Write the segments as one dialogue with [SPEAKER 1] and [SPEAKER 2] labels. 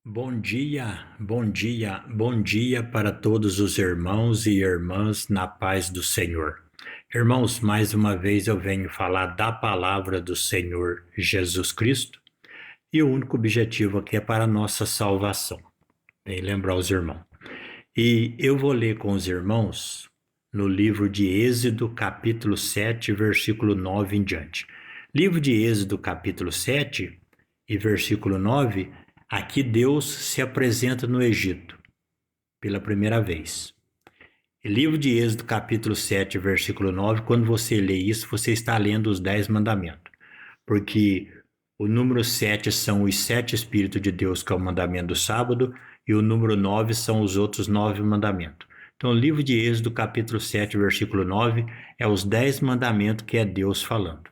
[SPEAKER 1] Bom dia, bom dia para todos os irmãos e irmãs na paz do Senhor. Irmãos, mais uma vez eu venho falar da palavra do Senhor Jesus Cristo e o único objetivo aqui é para a nossa salvação. Bem, lembrar os irmãos. E eu vou ler com os irmãos no livro de Êxodo, capítulo 7, versículo 9 em diante. Livro de Êxodo, capítulo 7 e versículo 9. Aqui Deus se apresenta no Egito pela primeira vez. Livro de Êxodo, capítulo 7, versículo 9, quando você lê isso, você está lendo os 10 mandamentos. Porque o número 7 são os 7 Espíritos de Deus, que é o mandamento do sábado, e o número 9 são os outros 9 mandamentos. Então, o livro de Êxodo, capítulo 7, versículo 9, é os 10 mandamentos que é Deus falando.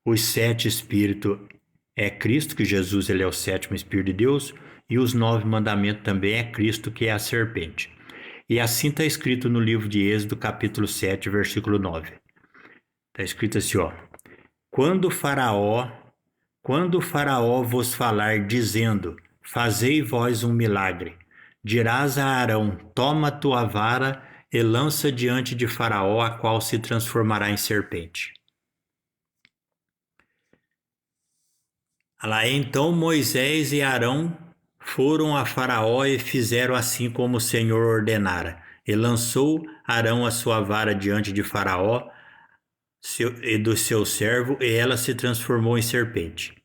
[SPEAKER 1] Os 7 Espíritos é Cristo, que Jesus ele é o sétimo Espírito de Deus, e os 9 mandamentos também é Cristo, que é a serpente. E assim está escrito no livro de Êxodo, capítulo 7, versículo 9. Está escrito assim, ó. Quando o faraó vos falar, dizendo, fazei vós um milagre, dirás a Arão, toma tua vara e lança diante de faraó, a qual se transformará em serpente. Lá então Moisés e Arão foram a Faraó e fizeram assim como o Senhor ordenara. E lançou Arão a sua vara diante de Faraó e do seu servo, e ela se transformou em serpente.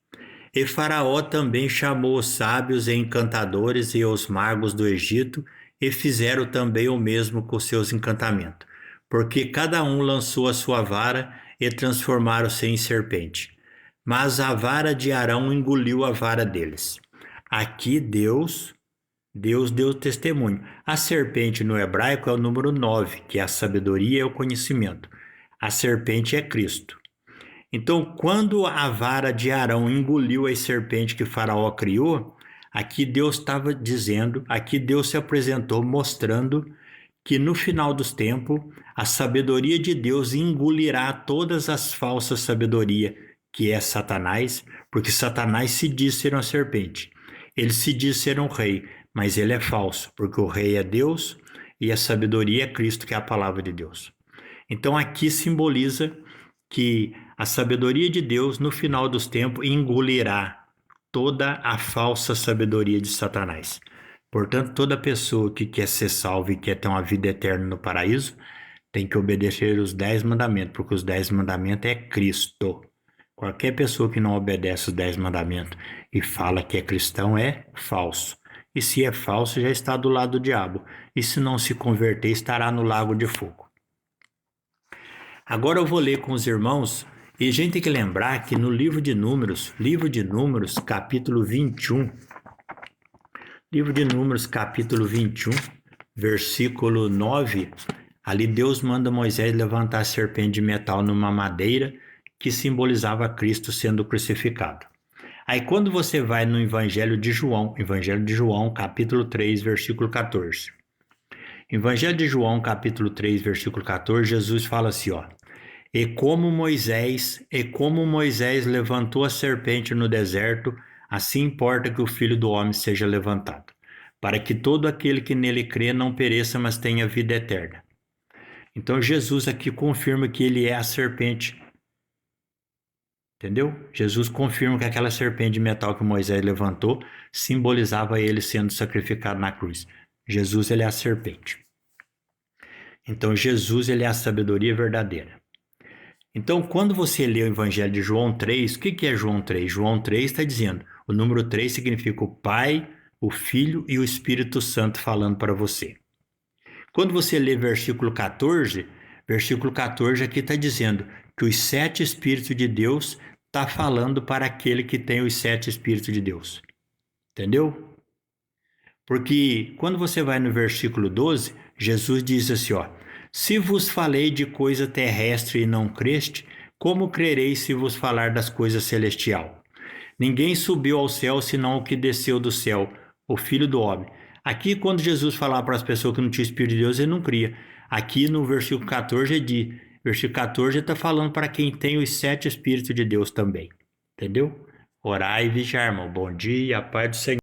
[SPEAKER 1] E Faraó também chamou os sábios e encantadores e os magos do Egito, e fizeram também o mesmo com seus encantamentos, porque cada um lançou a sua vara e transformaram-se em serpente. Mas a vara de Arão engoliu a vara deles. Aqui Deus deu testemunho. A serpente no hebraico é o número 9, que é a sabedoria e o conhecimento. A serpente é Cristo. Então, quando a vara de Arão engoliu a serpente que Faraó criou, aqui Deus estava dizendo, aqui Deus se apresentou mostrando que no final dos tempos, a sabedoria de Deus engolirá todas as falsas sabedorias, que é Satanás, porque Satanás se diz ser uma serpente. Ele se diz ser um rei, mas ele é falso, porque o rei é Deus e a sabedoria é Cristo, que é a palavra de Deus. Então aqui simboliza que a sabedoria de Deus, no final dos tempos, engolirá toda a falsa sabedoria de Satanás. Portanto, toda pessoa que quer ser salva e quer ter uma vida eterna no paraíso, tem que obedecer os 10 mandamentos, porque os 10 mandamentos é Cristo. Qualquer pessoa que não obedece os 10 mandamentos e fala que é cristão é falso. E se é falso, já está do lado do diabo. E se não se converter, estará no lago de fogo. Agora eu vou ler com os irmãos, e a gente tem que lembrar que no livro de Números, capítulo 21, livro de Números, capítulo 21, versículo 9, ali Deus manda Moisés levantar a serpente de metal numa madeira que simbolizava Cristo sendo crucificado. Aí quando você vai no Evangelho de João, capítulo 3, versículo 14. Evangelho de João, capítulo 3, versículo 14, Jesus fala assim, ó. E como Moisés levantou a serpente no deserto, assim importa que o Filho do Homem seja levantado, para que todo aquele que nele crê não pereça, mas tenha vida eterna. Então Jesus aqui confirma que ele é a serpente. Entendeu? Jesus confirma que aquela serpente de metal que Moisés levantou simbolizava ele sendo sacrificado na cruz. Jesus, ele é a serpente. Então, Jesus, ele é a sabedoria verdadeira. Então, quando você lê o Evangelho de João 3, o que é João 3? João 3 está dizendo, o número 3 significa o Pai, o Filho e o Espírito Santo falando para você. Quando você lê versículo 14 aqui está dizendo que os 7 Espíritos de Deus está falando para aquele que tem os 7 Espíritos de Deus. Entendeu? Porque quando você vai no versículo 12, Jesus diz assim, ó, se vos falei de coisa terrestre e não creste, como crereis se vos falar das coisas celestial? Ninguém subiu ao céu senão o que desceu do céu, o Filho do Homem. Aqui, quando Jesus falava para as pessoas que não tinham Espírito de Deus, ele não cria. Aqui no versículo 14, versículo 14 está falando para quem tem os 7 Espíritos de Deus também. Entendeu? Orai e vigiar, irmão. Bom dia, a paz do Senhor.